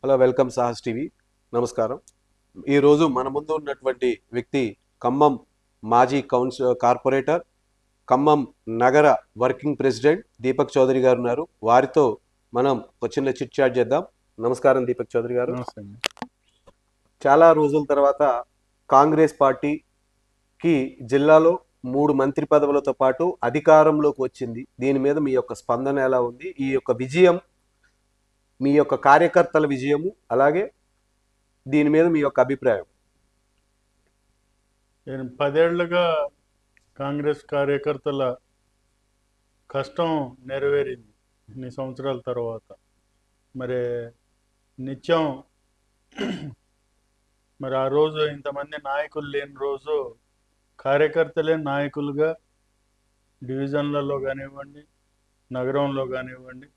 Hello, welcome Sahas TV. నమస్కారం. ఈరోజు మన ముందు ఉన్నటువంటి వ్యక్తి ఖమ్మం మాజీ కార్పొరేటర్, ఖమ్మం నగర వర్కింగ్ ప్రెసిడెంట్ దీపక్ చౌదరి గారు ఉన్నారు. వారితో మనం ఒక చిన్న చిట్ చాట్ చేద్దాం. నమస్కారం దీపక్ చౌదరి గారు. నమస్తే అండి. చాలా రోజుల తర్వాత కాంగ్రెస్ పార్టీకి జిల్లాలో 3 మంత్రి పదవులతో పాటు అధికారంలోకి వచ్చింది. దీని మీద మీ యొక్క స్పందన ఎలా ఉంది? ఈ యొక్క విజయం మీ యొక్క కార్యకర్తల విజయము, అలాగే దీని మీద మీ యొక్క అభిప్రాయం. నేను 10 ఏళ్లుగా కాంగ్రెస్ కార్యకర్తల కష్టం నెరవేరింది ఇన్ని సంవత్సరాల తర్వాత. మరి నిత్యం మరి ఆ రోజు ఇంతమంది నాయకులు లేని రోజు కార్యకర్తలే నాయకులుగా డివిజన్లలో కానివ్వండి, నగరంలో కానివ్వండి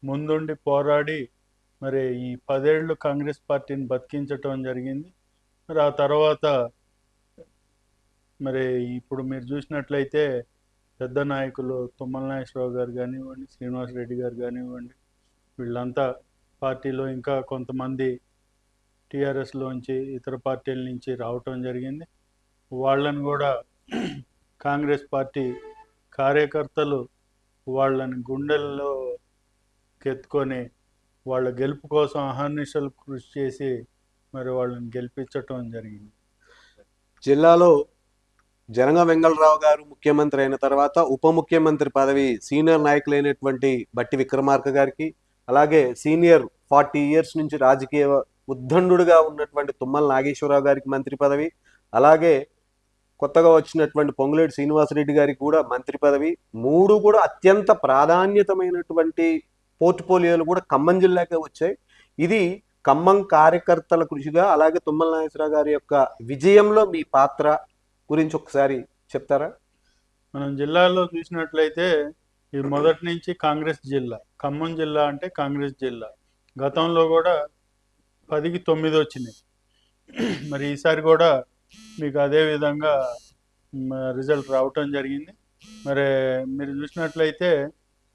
ముందుండి పోరాడి మరి ఈ 10 ఏళ్ళు కాంగ్రెస్ పార్టీని బతికించటం జరిగింది. మరి ఆ తర్వాత మరి ఇప్పుడు మీరు చూసినట్లయితే పెద్ద నాయకులు తుమ్మల నాగేశ్వరరావు గారు కానివ్వండి, శ్రీనివాస్ రెడ్డి గారు కానివ్వండి, వీళ్ళంతా పార్టీలో ఇంకా కొంతమంది టీఆర్ఎస్లోంచి ఇతర పార్టీల నుంచి రావటం జరిగింది. వాళ్ళని కూడా కాంగ్రెస్ పార్టీ కార్యకర్తలు వాళ్ళని గుండెల్లో కెత్తుకొని వాళ్ళ గెలుపు కోసం అహర్నిశలు కృషి చేసి మరి వాళ్ళని గెలిపించటం జరిగింది. జిల్లాలో జనగా వెంగళరావు గారు ముఖ్యమంత్రి అయిన తర్వాత ఉప ముఖ్యమంత్రి పదవి సీనియర్ నాయకులైనటువంటి బట్టి విక్రమార్క గారికి, అలాగే సీనియర్ 40 ఇయర్స్ నుంచి రాజకీయ ఉద్దండుడుగా ఉన్నటువంటి తుమ్మల నాగేశ్వరరావు గారికి మంత్రి పదవి, అలాగే కొత్తగా వచ్చినటువంటి పొంగులేటి శ్రీనివాసరెడ్డి గారికి కూడా మంత్రి పదవి. 3 కూడా అత్యంత ప్రాధాన్యతమైనటువంటి పోర్ట్ఫోలియోలు కూడా ఖమ్మం జిల్లాకే వచ్చాయి. ఇది ఖమ్మం కార్యకర్తల కృషిగా, అలాగే తుమ్మల నాగేశ్వరరావు గారి యొక్క విజయంలో మీ పాత్ర గురించి ఒకసారి చెప్తారా? మనం జిల్లాలో చూసినట్లయితే ఇది మొదటి నుంచి కాంగ్రెస్ జిల్లా. ఖమ్మం జిల్లా అంటే కాంగ్రెస్ జిల్లా. గతంలో కూడా 10కి 9 వచ్చినాయి. మరి ఈసారి కూడా మీకు అదే విధంగా రిజల్ట్ రావటం జరిగింది. మరి మీరు చూసినట్లయితే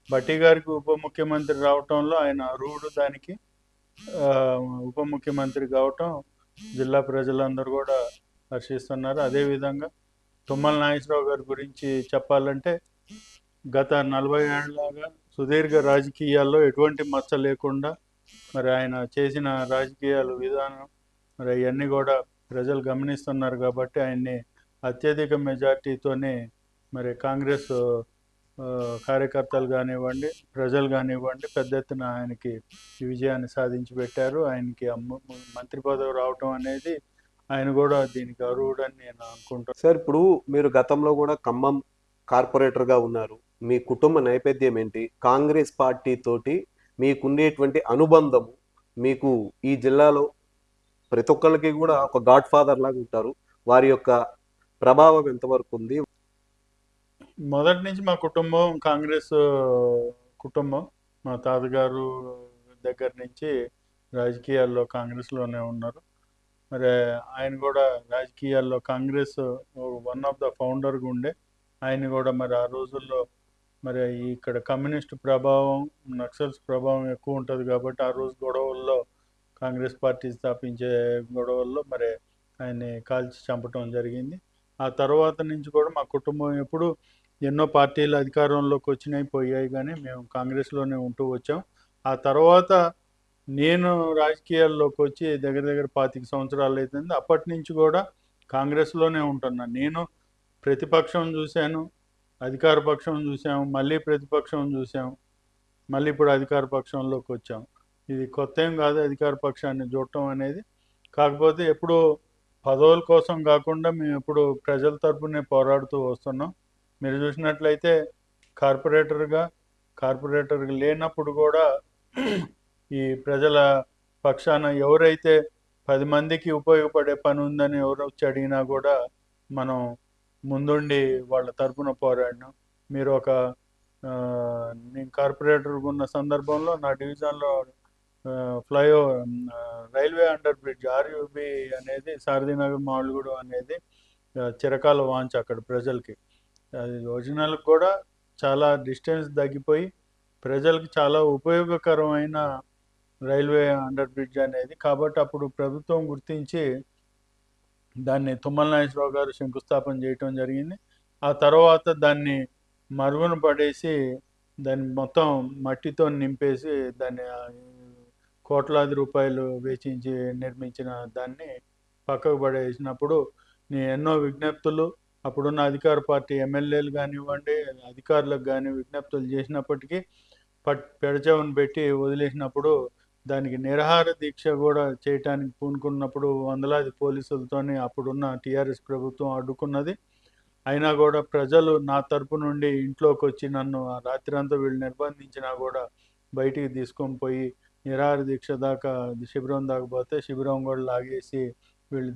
బట్టి గారికి ఉప ముఖ్యమంత్రి రావటంలో ఆయన అర్హుడు దానికి. ఉప ముఖ్యమంత్రి కావటం జిల్లా ప్రజలందరూ కూడా హర్షిస్తున్నారు. అదేవిధంగా తుమ్మల నాగేశ్వరరావు గారి గురించి చెప్పాలంటే గత 40 ఏళ్ళగా సుదీర్ఘ రాజకీయాల్లో ఎటువంటి మచ్చ లేకుండా మరి ఆయన చేసిన రాజకీయాల విధానం మరి అవన్నీ కూడా ప్రజలు గమనిస్తున్నారు. కాబట్టి ఆయన్ని అత్యధిక మెజార్టీతోనే మరి కాంగ్రెస్ కార్యకర్తలు కానివ్వండి, ప్రజలు కానివ్వండి పెద్ద ఎత్తున ఆయనకి ఈ విజయాన్ని సాధించి పెట్టారు. ఆయనకి మంత్రి పదవి రావటం అనేది ఆయన కూడా దీనికి అర్హుడని నేను అనుకుంటాను. సార్, ఇప్పుడు మీరు గతంలో కూడా ఖమ్మం కార్పొరేటర్గా ఉన్నారు. మీ కుటుంబ నేపథ్యం ఏంటి? కాంగ్రెస్ పార్టీ తోటి మీకుండేటువంటి అనుబంధము, మీకు ఈ జిల్లాలో ప్రతి ఒక్కరికి కూడా ఒక గాడ్ ఫాదర్ లాగా ఉంటారు. వారి యొక్క ప్రభావం ఎంతవరకు ఉంది? మొదటి నుంచి మా కుటుంబం కాంగ్రెస్ కుటుంబం. మా తాతగారు దగ్గర నుంచి రాజకీయాల్లో కాంగ్రెస్లోనే ఉన్నారు. మరి ఆయన కూడా రాజకీయాల్లో కాంగ్రెస్ వన్ ఆఫ్ ద ఫౌండర్గా ఉండే ఆయన కూడా మరి ఆ రోజుల్లో మరి ఇక్కడ కమ్యూనిస్ట్ ప్రభావం, నక్సల్స్ ప్రభావం ఎక్కువ ఉంటుంది కాబట్టి ఆ రోజు గొడవల్లో కాంగ్రెస్ పార్టీ స్థాపించే గొడవల్లో మరి ఆయన్ని కాల్చి చంపటం జరిగింది. ఆ తర్వాత నుంచి కూడా మా కుటుంబం ఎప్పుడు ఎన్నో పార్టీలు అధికారంలోకి వచ్చినాయి పోయాయి, కానీ మేము కాంగ్రెస్లోనే ఉంటూ వచ్చాం. ఆ తర్వాత నేను రాజకీయాల్లోకి వచ్చి దగ్గర దగ్గర 25 సంవత్సరాలు అవుతుంది. అప్పటి నుంచి కూడా కాంగ్రెస్లోనే ఉంటున్నాను. నేను ప్రతిపక్షం చూశాను, అధికార పక్షం చూసాము, మళ్ళీ ప్రతిపక్షం చూసాము, మళ్ళీ ఇప్పుడు అధికార పక్షంలోకి వచ్చాం. ఇది కొత్త ఏం కాదు అధికార పక్షాన్ని చూడటం అనేది. కాకపోతే ఎప్పుడు పదవుల కోసం కాకుండా మేము ఎప్పుడు ప్రజల తరపునే పోరాడుతూ వస్తున్నాం. మీరు చూసినట్లయితే కార్పొరేటర్గా లేనప్పుడు కూడా ఈ ప్రజల పక్షాన ఎవరైతే 10 మందికి ఉపయోగపడే పని ఉందని ఎవరు వచ్చి అడిగినా కూడా మనం ముందుండి వాళ్ళ తరపున పోరాడినాం. మీరు నేను కార్పొరేటర్గా ఉన్న సందర్భంలో నా డివిజన్లో flyover railway under bridge RUB అనేది సారథినగర్ మామిడిగూడ అనేది చిరకాల వాంచ అక్కడ ప్రజలకి. అది యోజనలకు కూడా చాలా డిస్టెన్స్ తగ్గిపోయి ప్రజలకు చాలా ఉపయోగకరమైన రైల్వే అండర్ బ్రిడ్జ్ అనేది. కాబట్టి అప్పుడు ప్రభుత్వం గుర్తించి దాన్ని తుమ్మల నాగేశ్వరరావు గారు శంకుస్థాపన చేయటం జరిగింది. ఆ తర్వాత దాన్ని మరుగున పడేసి దాన్ని మొత్తం మట్టితో నింపేసి దాన్ని కోట్లాది రూపాయలు వెచ్చించి నిర్మించిన దాన్ని పక్కకు పడేసినప్పుడు ఎన్నో విజ్ఞప్తులు అప్పుడున్న అధికార పార్టీ ఎమ్మెల్యేలు కానివ్వండి, అధికారులకు కానీ విజ్ఞప్తులు చేసినప్పటికీ పెడచెవిన పెట్టి వదిలేసినప్పుడు దానికి నిరాహార దీక్ష కూడా చేయటానికి పూనుకున్నప్పుడు వందలాది పోలీసులతోని అప్పుడున్న టీఆర్ఎస్ ప్రభుత్వం అడ్డుకున్నది. అయినా కూడా ప్రజలు నా తరపు నుండి ఇంట్లోకి వచ్చి నన్ను ఆ రాత్రి అంతా వీళ్ళు నిర్బంధించినా కూడా బయటికి తీసుకొని పోయి నిరాహార దీక్ష దాకా శిబిరం దాకా పోతే శిబిరం కూడా లాగేసి వీళ్ళు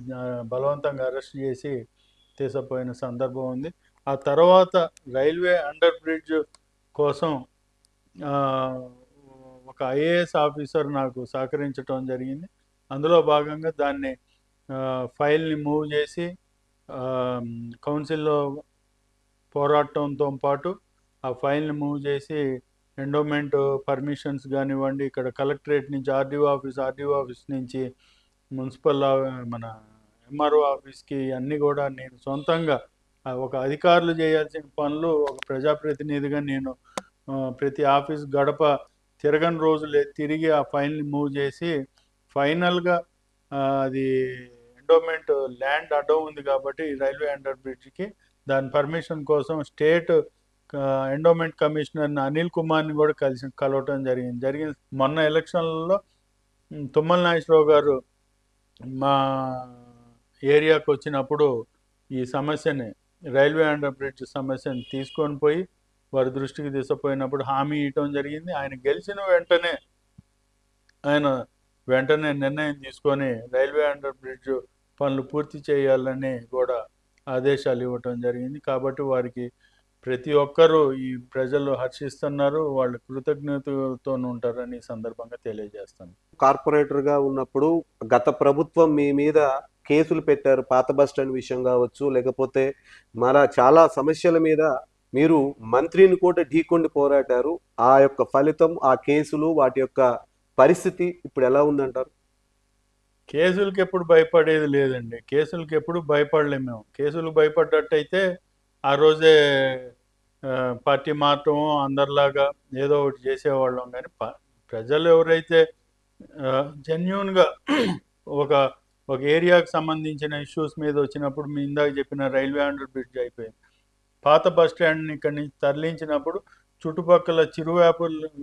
బలవంతంగా అరెస్ట్ చేసి తీసుకుపోయిన సందర్భం ఉంది. ఆ తర్వాత రైల్వే అండర్ బ్రిడ్జ్ కోసం ఆ, ఒక ఐఏఎస్ ఆఫీసర్ నాకు సహకరించడం జరిగింది. అందులో భాగంగా దాన్ని ఫైల్ని మూవ్ చేసి కౌన్సిల్లో పోరాటంతో పాటు ఆ ఫైల్ని మూవ్ చేసి ఎండోమెంట్ పర్మిషన్స్ కానివ్వండి, ఇక్కడ కలెక్టరేట్ నుంచి ఆర్డీఓ ఆఫీస్ నుంచి మున్సిపల్ మన ఎంఆర్ఓ ఆఫీస్కి అన్నీ కూడా నేను సొంతంగా ఒక అధికారులు చేయాల్సిన పనులు ఒక ప్రజాప్రతినిధిగా నేను ప్రతి ఆఫీస్ గడప తిరగని రోజులే తిరిగి ఆ ఫైల్ని మూవ్ చేసి ఫైనల్గా అది ఎండోమెంట్ ల్యాండ్ అడ్డం ఉంది కాబట్టి రైల్వే అండర్ బ్రిడ్జ్కి దాని పర్మిషన్ కోసం స్టేట్ ఎండోమెంట్ కమిషనర్ అనిల్ కుమార్ని కూడా కలవటం జరిగింది. మొన్న ఎలక్షన్లలో తుమ్మల నాగేశ్వరరావు గారు మా ఏరియాకు వచ్చినప్పుడు ఈ సమస్యని రైల్వే అండర్ బ్రిడ్జ్ సమస్యని తీసుకొని పోయి వారి దృష్టికి తీసుకుపోయినప్పుడు హామీ ఇవ్వటం జరిగింది. ఆయన గెలిచిన వెంటనే నిర్ణయం తీసుకొని రైల్వే అండర్ బ్రిడ్జ్ పనులు పూర్తి చేయాలని కూడా ఆదేశాలు ఇవ్వటం జరిగింది. కాబట్టి వారికి ప్రతి ఒక్కరూ ఈ ప్రజలు హర్షిస్తున్నారు, వాళ్ళు కృతజ్ఞతతో ఉంటారని ఈ సందర్భంగా తెలియజేస్తాను. కార్పొరేటర్గా ఉన్నప్పుడు గత ప్రభుత్వం మీ మీద కేసులు పెట్టారు, పాత బస్ స్టాండ్ విషయం కావచ్చు, లేకపోతే మళ్ళా చాలా సమస్యల మీద మీరు మంత్రిని కూడా ఢీకొండి పోరాటారు. ఆ యొక్క ఫలితం, ఆ కేసులు, వాటి యొక్క పరిస్థితి ఇప్పుడు ఎలా ఉందంటారు? కేసులకి ఎప్పుడు భయపడేది లేదండి. కేసులకి ఎప్పుడు భయపడలేము మేము. కేసులకు భయపడ్డట్టయితే ఆ రోజే పార్టీ మారటం అందరిలాగా ఏదో ఒకటి చేసేవాళ్ళం. కానీ ప్రజలు ఎవరైతే జెన్యున్గా ఒక ఒక ఏరియాకి సంబంధించిన ఇష్యూస్ మీద వచ్చినప్పుడు మీ ఇందాక చెప్పిన రైల్వే అండర్ బ్రిడ్జ్ అయిపోయింది. పాత బస్ స్టాండ్ని ఇక్కడి నుంచి తరలించినప్పుడు చుట్టుపక్కల చిరు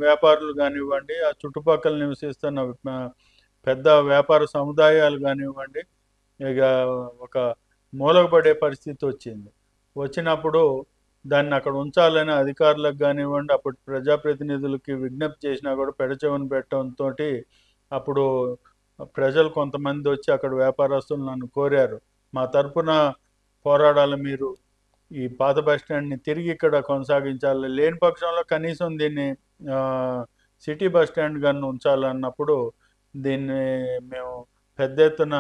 వ్యాపారులు కానివ్వండి, ఆ చుట్టుపక్కల నివసిస్తున్న పెద్ద వ్యాపార సముదాయాలు కానివ్వండి, ఇక ఒక మూలకపడే పరిస్థితి వచ్చినప్పుడు దాన్ని అక్కడ ఉంచాలని అధికారులకు కానివ్వండి, అప్పుడు ప్రజాప్రతినిధులకి విజ్ఞప్తి చేసినా కూడా పెడచెవిన పెట్టడంతో అప్పుడు ప్రజలు కొంతమంది వచ్చి అక్కడ వ్యాపారస్తులు నన్ను కోరారు, మా తరపున పోరాడాలి, మీరు ఈ పాత బస్ స్టాండ్ని తిరిగి ఇక్కడ కొనసాగించాలి, లేని పక్షంలో కనీసం దీన్ని సిటీ బస్ స్టాండ్ కానీ ఉంచాలన్నప్పుడు దీన్ని మేము పెద్ద ఎత్తున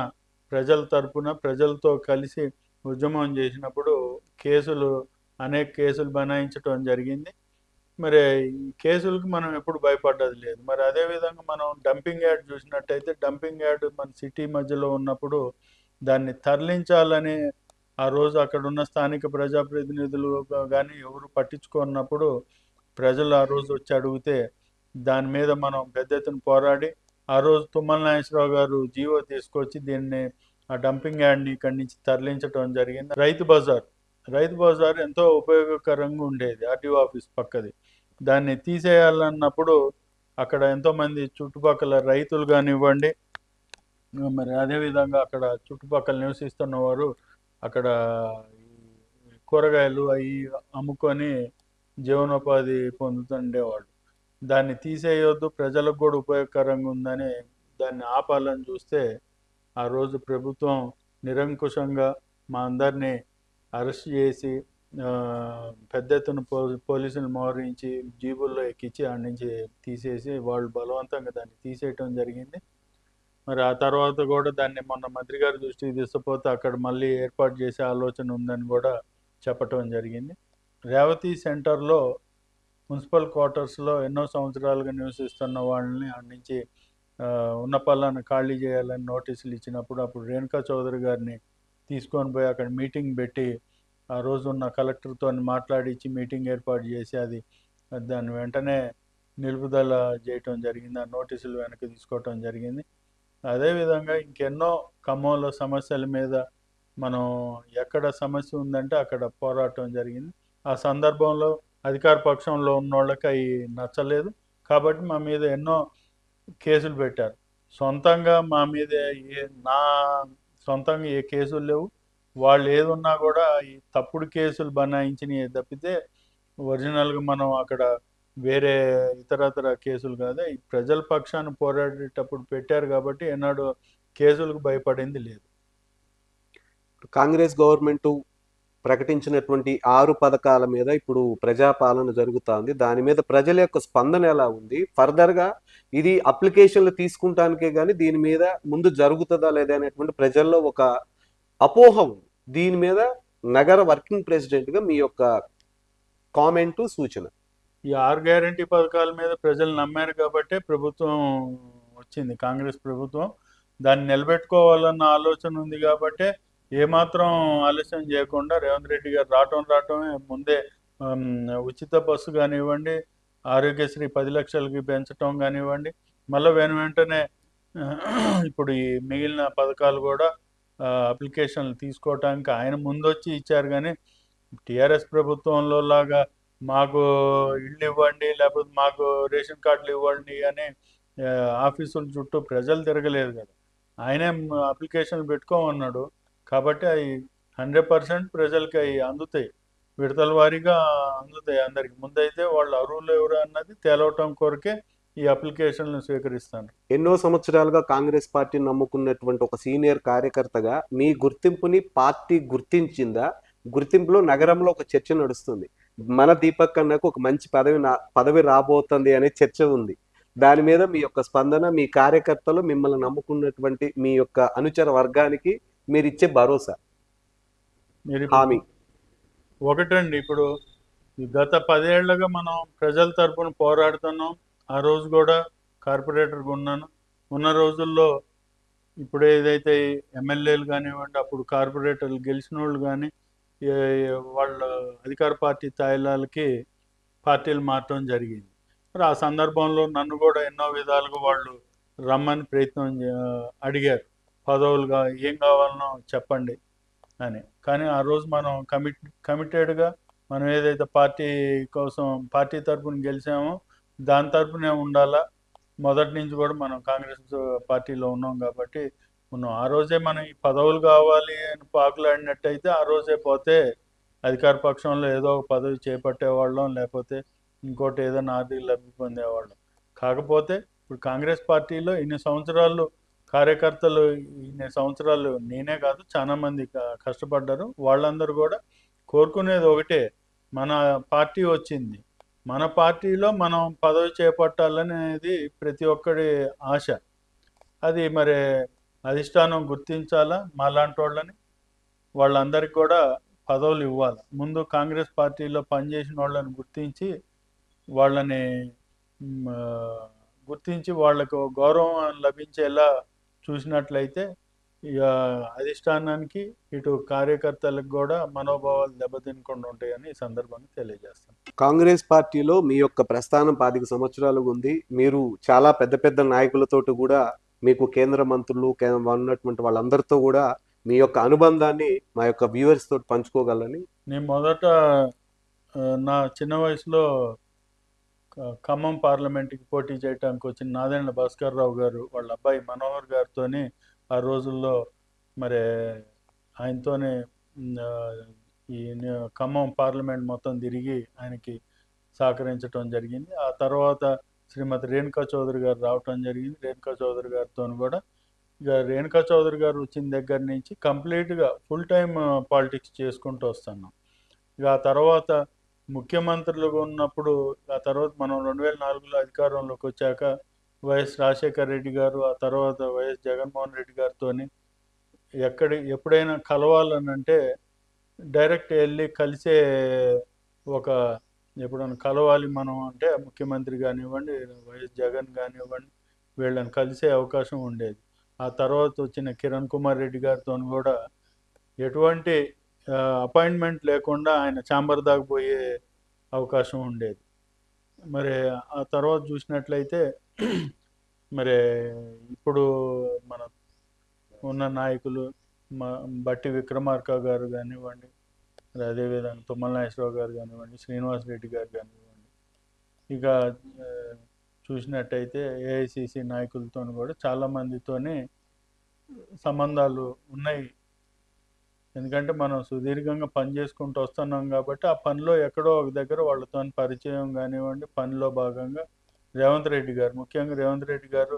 ప్రజల తరపున ప్రజలతో కలిసి ఉద్యమం చేసినప్పుడు అనేక కేసులు బనాయించడం జరిగింది. మరి ఈ కేసులకు మనం ఎప్పుడు భయపడ్డది లేదు. మరి అదేవిధంగా మనం డంపింగ్ యార్డ్ చూసినట్టయితే డంపింగ్ యార్డ్ మన సిటీ మధ్యలో ఉన్నప్పుడు దాన్ని తరలించాలని ఆ రోజు అక్కడ ఉన్న స్థానిక ప్రజాప్రతినిధులు కానీ ఎవరు పట్టించుకున్నప్పుడు ప్రజలు ఆ రోజు వచ్చి అడిగితే దాని మీద మనం పెద్ద ఎత్తున పోరాడి ఆ రోజు తుమ్మల నాగేశ్వరరావు గారు జీవో తీసుకొచ్చి దీన్ని ఆ డంపింగ్ యార్డ్ని ఇక్కడి నుంచి తరలించడం జరిగింది. రైతు బజార్ ఎంతో ఉపయోగకరంగా ఉండేది, ఆర్టీఓ ఆఫీస్ పక్కది. దాన్ని తీసేయాలన్నప్పుడు అక్కడ ఎంతోమంది చుట్టుపక్కల రైతులు కానివ్వండి, మరి అదేవిధంగా అక్కడ చుట్టుపక్కల నివసిస్తున్న వారు అక్కడ కూరగాయలు అవి అమ్ముకొని జీవనోపాధి పొందుతుండేవాళ్ళు. దాన్ని తీసేయొద్దు, ప్రజలకు కూడా ఉపయోగకరంగా ఉందని దాన్ని ఆపాలని చూస్తే ఆ రోజు ప్రభుత్వం నిరంకుశంగా మా అందరినీ అరెస్ట్ చేసి పెద్ద ఎత్తున పోలీసులు మోహరించి జీబుల్లో ఎక్కించి ఆడి నుంచి తీసేసి వాళ్ళు బలవంతంగా దాన్ని తీసేయటం జరిగింది. మరి ఆ తర్వాత కూడా దాన్ని మొన్న మంత్రి గారి దృష్టికి తీసుకుపోతే అక్కడ మళ్ళీ ఏర్పాటు చేసే ఆలోచన ఉందని కూడా చెప్పటం జరిగింది. రేవతి సెంటర్లో మున్సిపల్ క్వార్టర్స్లో ఎన్నో సంవత్సరాలుగా నివసిస్తున్న వాళ్ళని ఆడి నుంచి ఉన్న పళ్ళాన్ని ఖాళీ చేయాలని నోటీసులు ఇచ్చినప్పుడు అప్పుడు రేణుకా చౌదరి గారిని తీసుకొని పోయి అక్కడ మీటింగ్ పెట్టి ఆ రోజు ఉన్న కలెక్టర్తో మాట్లాడించి మీటింగ్ ఏర్పాటు చేసి దాన్ని వెంటనే నిలుపుదల చేయటం జరిగింది. ఆ నోటీసులు వెనక్కి తీసుకోవటం జరిగింది. అదేవిధంగా ఇంకెన్నో ఖమ్మంలో సమస్యల మీద మనం ఎక్కడ సమస్య ఉందంటే అక్కడ పోరాటం జరిగింది. ఆ సందర్భంలో అధికార పక్షంలో ఉన్న వాళ్ళకి అవి నచ్చలేదు కాబట్టి మా మీద ఎన్నో కేసులు పెట్టారు. సొంతంగా మా మీద నా సొంతంగా ఏ కేసులు లేవు. వాళ్ళు ఏదున్నా కూడా ఈ తప్పుడు కేసులు బనాయించినవి తప్పితే ఒరిజినల్గా మనం అక్కడ వేరే ఇతరతర కేసులు కాదు. ఈ ప్రజల పక్షాన పోరాడేటప్పుడు పెట్టారు కాబట్టి ఎన్నడూ కేసులకు భయపడింది లేదు. కాంగ్రెస్ గవర్నమెంట్ ప్రకటించినటువంటి 6 పథకాల మీద ఇప్పుడు ప్రజాపాలన జరుగుతోంది. దాని మీద ప్రజల యొక్క స్పందన ఎలా ఉంది? ఫర్దర్‌గా ఇది అప్లికేషన్‌లు తీసుకుంటానికే గాని దీని మీద ముందు జరుగుతదా లేదా అనేటువంటి ప్రజల్లో ఒక అపోహ ఉంది. దీని మీద నగర వర్కింగ్ ప్రెసిడెంట్‌గా మీ యొక్క కామెంటు, సూచన. ఈ 6 గ్యారంటీ పథకాల మీద ప్రజలు నమ్మారు కాబట్టే ప్రభుత్వం వచ్చింది, కాంగ్రెస్ ప్రభుత్వం. దాన్ని నిలబెట్టుకోవాలన్న ఆలోచన ఉంది కాబట్టే ఏమాత్రం ఆలస్యం చేయకుండా రేవంత్ రెడ్డి గారు రావటమే ముందే ఉచిత బస్సు కానివ్వండి, ఆరోగ్యశ్రీ 10 లక్షలకి పెంచడం కానివ్వండి, మళ్ళీ వెంటనే ఇప్పుడు ఈ మిగిలిన పథకాలు కూడా అప్లికేషన్లు తీసుకోవటానికి ఆయన ముందొచ్చి ఇచ్చారు. కానీ టీఆర్ఎస్ ప్రభుత్వంలో లాగా మాకు ఇళ్ళు ఇవ్వండి లేకపోతే మాకు రేషన్ కార్డులు ఇవ్వండి అని ఆఫీసుల చుట్టూ ప్రజలు తిరగలేదు కదా. ఆయనే అప్లికేషన్లు పెట్టుకోమన్నాడు కాబట్టి అవి 100% ప్రజలకి అవి అందుతాయి, విడతల వారీగా అందుతాయి. అందరికి ముందైతే వాళ్ళు అర్హులు ఎవరు అన్నది తేలవటం కొరకే ఈ అప్లికేషన్లను స్వీకరిస్తాను. ఎన్నో సంవత్సరాలుగా కాంగ్రెస్ పార్టీని నమ్ముకున్నటువంటి ఒక సీనియర్ కార్యకర్తగా మీ గుర్తింపుని పార్టీ గుర్తించిందా? గుర్తింపులో నగరంలో ఒక చర్చ నడుస్తుంది. మన దీపక్ అన్నకు ఒక మంచి పదవి రాబోతుంది అనే చర్చ ఉంది. దాని మీద మీ యొక్క స్పందన, మీ కార్యకర్తలు మిమ్మల్ని నమ్ముకున్నటువంటి మీ యొక్క అనుచర వర్గానికి మీరిచ్చే భరోసా, మీరు హామీ. ఒకటండి, ఇప్పుడు ఈ గత 10 ఏళ్లుగా మనం ప్రజల తరపున పోరాడుతున్నాం. ఆ రోజు కూడా కార్పొరేటర్గా ఉన్నాను. ఉన్న రోజుల్లో ఇప్పుడు ఏదైతే ఎమ్మెల్యేలు కానివ్వండి, అప్పుడు కార్పొరేటర్లు గెలిచిన వాళ్ళు కానీ వాళ్ళ అధికార పార్టీ తాయిలాలకి పార్టీలు మారటం జరిగింది. మరి ఆ సందర్భంలో నన్ను కూడా ఎన్నో విధాలుగా వాళ్ళు రమ్మని అడిగారు, పదవులుగా ఏం కావాలనో చెప్పండి అని. కానీ ఆ రోజు మనం కమిటెడ్గా మనం ఏదైతే పార్టీ కోసం పార్టీ తరఫున గెలిచామో దాని తరఫునే ఉండాలా. మొదటి నుంచి కూడా మనం కాంగ్రెస్ పార్టీలో ఉన్నాం కాబట్టి ఉన్నాం. ఆ రోజే మనం ఈ పదవులు కావాలి అని పాకులాడినట్టయితే ఆ రోజే పోతే అధికార పక్షంలో ఏదో ఒక పదవి చేపట్టేవాళ్ళం, లేకపోతే ఇంకోటి ఏదైనా ఆర్థిక లబ్ధి పొందేవాళ్ళం. కాకపోతే ఇప్పుడు కాంగ్రెస్ పార్టీలో ఇన్ని సంవత్సరాలు కార్యకర్తలు, ఇన్ని సంవత్సరాలు నేనే కాదు చాలామంది కష్టపడ్డారు. వాళ్ళందరూ కూడా కోరుకునేది ఒకటే, మన పార్టీ వచ్చింది, మన పార్టీలో మనం పదవి చేపట్టాలనేది ప్రతి ఒక్కడి ఆశ. అది మరి అధిష్టానం గుర్తించాలా, మాలాంటి వాళ్ళందరికీ కూడా పదవులు ఇవ్వాలి. ముందు కాంగ్రెస్ పార్టీలో పనిచేసిన వాళ్ళని వాళ్ళని గుర్తించి వాళ్ళకు గౌరవం లభించేలా చూసినట్లయితే ఇక అధిష్టానానికి ఇటు కార్యకర్తలకు కూడా మనోభావాలు దెబ్బతినకుండా ఉంటాయని ఈ సందర్భంగా తెలియజేస్తాను. కాంగ్రెస్ పార్టీలో మీ యొక్క ప్రస్థానం 25 సంవత్సరాలు ఉంది. మీరు చాలా పెద్ద పెద్ద నాయకులతోటి కూడా, మీకు కేంద్ర మంత్రులు ఉన్నటువంటి వాళ్ళందరితో కూడా మీ యొక్క అనుబంధాన్ని మా యొక్క వ్యూవర్స్ తోటి పంచుకోగలని. నేను మొదట నా చిన్న వయసులో ఖమ్మం పార్లమెంట్కి పోటీ చేయడానికి వచ్చిన నాదెండ్ల భాస్కర్ రావు గారు వాళ్ళ అబ్బాయి మనోహర్ గారితో ఆ రోజుల్లో మరి ఆయనతోనే ఈ ఖమ్మం పార్లమెంట్ మొత్తం తిరిగి ఆయనకి సహకరించడం జరిగింది. ఆ తర్వాత శ్రీమతి రేణుకా చౌదరి గారు రావటం జరిగింది. రేణుకా చౌదరి గారితో కూడా ఇక రేణుకా చౌదరి గారు వచ్చిన దగ్గర నుంచి కంప్లీట్గా ఫుల్ టైం పాలిటిక్స్ చేసుకుంటూ వస్తున్నాం. ఇక ఆ తర్వాత ముఖ్యమంత్రులుగా ఉన్నప్పుడు, ఆ తర్వాత మనం 2004లో అధికారంలోకి వచ్చాక వైఎస్ రాజశేఖర రెడ్డి గారు, ఆ తర్వాత వైఎస్ జగన్మోహన్ రెడ్డి గారితో ఎప్పుడైనా కలవాలనంటే డైరెక్ట్ వెళ్ళి కలిసే ఒక ఎప్పుడైనా కలవాలి మనం అంటే ముఖ్యమంత్రి కానివ్వండి, వైఎస్ జగన్ కానివ్వండి, వీళ్ళని కలిసే అవకాశం ఉండేది. ఆ తర్వాత వచ్చిన కిరణ్ కుమార్ రెడ్డి గారితో కూడా ఎటువంటి అపాయింట్మెంట్ లేకుండా ఆయన ఛాంబర్ దాకా పోయే అవకాశం ఉండేది. మరి ఆ తర్వాత చూసినట్లయితే మరి ఇప్పుడు మన ఉన్న నాయకులు మ బట్టి విక్రమార్క గారు కానివ్వండి, మరి అదేవిధంగా తుమ్మల నాగేశ్వరరావు గారు కానివ్వండి, శ్రీనివాస్ రెడ్డి గారు కానివ్వండి, ఇక ఆ, చూసినట్టయితే ఏఐసిసి నాయకులతో కూడా చాలామందితోని సంబంధాలు ఉన్నాయి. ఎందుకంటే మనం సుదీర్ఘంగా పని చేసుకుంటూ వస్తున్నాం కాబట్టి ఆ పనిలో ఎక్కడో ఒక దగ్గర వాళ్ళతో పరిచయం కానివ్వండి, పనిలో భాగంగా ముఖ్యంగా రేవంత్ రెడ్డి గారు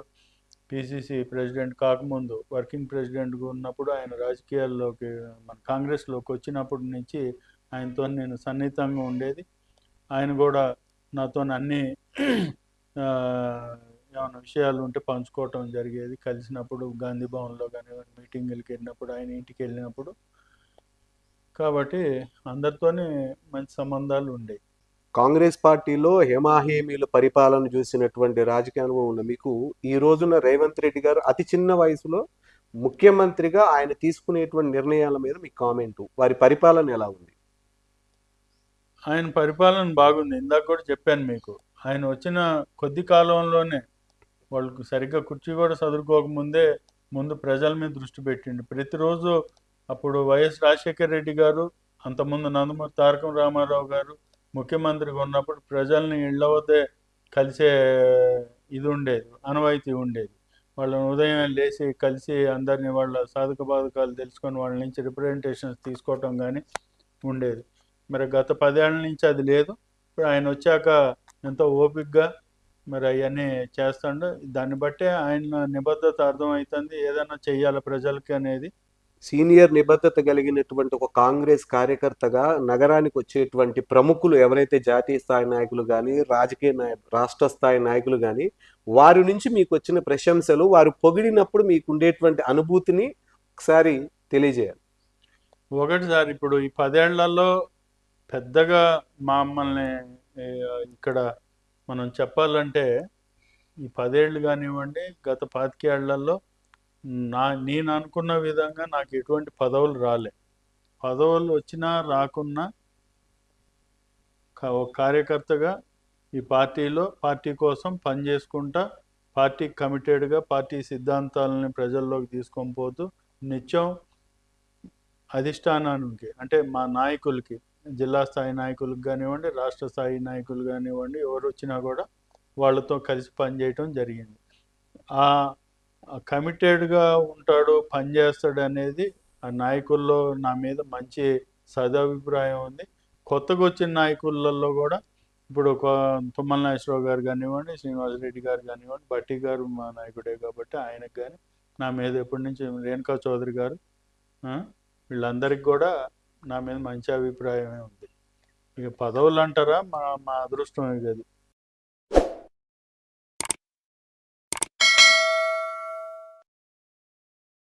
పిసిసి ప్రెసిడెంట్ కాకముందు వర్కింగ్ ప్రెసిడెంట్గా ఉన్నప్పుడు ఆయన రాజకీయాల్లోకి మన కాంగ్రెస్లోకి వచ్చినప్పటి నుంచి ఆయనతో నేను సన్నిహితంగా ఉండేది. ఆయన కూడా నాతో అన్ని ఆ, ఏమైనా విషయాలు ఉంటే పంచుకోవటం జరిగేది. కలిసినప్పుడు గాంధీ భవన్లో కానివ్వండి, మీటింగులకి వెళ్ళినప్పుడు, ఆయన ఇంటికి వెళ్ళినప్పుడు. కాబట్టి అందరితోని మంచి సంబంధాలు ఉండేవి. కాంగ్రెస్ పార్టీలో హేమాహేమీల పరిపాలన చూసినటువంటి రాజకీయ అనుభవం ఉన్న మీకు ఈ రోజున రేవంత్ రెడ్డి గారు అతి చిన్న వయసులో ముఖ్యమంత్రిగా ఆయన తీసుకునేటువంటి నిర్ణయాల మీద మీ కామెంటు, వారి పరిపాలన ఎలా ఉంది? ఆయన పరిపాలన బాగుంది. ఇందాక కూడా చెప్పాను మీకు. ఆయన వచ్చిన కొద్ది కాలంలోనే వాళ్ళకు సరిగ్గా కుర్చీ కూడా చదువుకోకముందే ముందు ప్రజల మీద దృష్టి పెట్టిండు. ప్రతిరోజు అప్పుడు వైఎస్ రాజశేఖర రెడ్డి గారు, అంతకుముందు నందమూరి తారక రామారావు గారు ముఖ్యమంత్రిగా ఉన్నప్పుడు ప్రజల్ని ఇళ్ల వద్దే కలిసే ఇది ఉండేది, ఆనవాయితీ ఉండేది. వాళ్ళని ఉదయం లేచి కలిసి అందరినీ వాళ్ళ సాధక బాధకాలు తెలుసుకొని వాళ్ళ నుంచి రిప్రజెంటేషన్స్ తీసుకోవటం కానీ ఉండేది. మరి గత 10 ఏళ్ల నుంచి అది లేదు. ఇప్పుడు ఆయన వచ్చాక ఎంతో ఓపికగా మరి అవన్నీ చేస్తాడు. దాన్ని బట్టే ఆయన నిబద్ధత అర్థమవుతుంది, ఏదైనా చెయ్యాలి ప్రజలకి అనేది. సీనియర్ నిబద్ధత కలిగినటువంటి ఒక కాంగ్రెస్ కార్యకర్తగా నగరానికి వచ్చేటువంటి ప్రముఖులు ఎవరైతే జాతీయ స్థాయి నాయకులు కానీ, రాష్ట్ర స్థాయి నాయకులు కానీ, వారి నుంచి మీకు వచ్చిన ప్రశంసలు, వారు పొగిడినప్పుడు మీకు ఉండేటువంటి అనుభూతిని ఒకసారి తెలియజేయాలి. ఒకటి సార్, ఇప్పుడు ఈ 10 ఏళ్లలో పెద్దగా మమ్మల్ని ఇక్కడ మనం చెప్పాలంటే ఈ 10 ఏళ్ళు కానివ్వండి, గత 25 ఏళ్లలో నేను అనుకున్న విధంగా నాకు ఎటువంటి పదవులు రాలే. పదవులు వచ్చినా రాకున్నా ఒక కార్యకర్తగా ఈ పార్టీలో పార్టీ కోసం పనిచేసుకుంటా, పార్టీ కమిటెడ్గా పార్టీ సిద్ధాంతాలని ప్రజల్లోకి తీసుకొని పోతూ నిత్యం అధిష్టానానికి అంటే మా నాయకులకి, జిల్లా స్థాయి నాయకులకు కానివ్వండి, రాష్ట్ర స్థాయి నాయకులు కానివ్వండి, ఎవరు వచ్చినా కూడా వాళ్ళతో కలిసి పనిచేయటం జరిగింది. ఆ కమిటెడ్గా ఉంటాడు, పనిచేస్తాడు అనేది ఆ నాయకుల్లో నా మీద మంచి సదభిప్రాయం ఉంది. కొత్తగా వచ్చిన నాయకులలో కూడా ఇప్పుడు తుమ్మల నాగేశ్వరరావు గారు కానివ్వండి, శ్రీనివాసరెడ్డి గారు కానివ్వండి, బట్టి గారు మా నాయకుడే కాబట్టి ఆయనకు కానీ నా మీద ఎప్పటి నుంచి రేణుకా చౌదరి గారు వీళ్ళందరికీ కూడా నా మీద మంచి అభిప్రాయమే ఉంది. ఇక పదవులు అంటారా, మా మా అదృష్టమే కదా.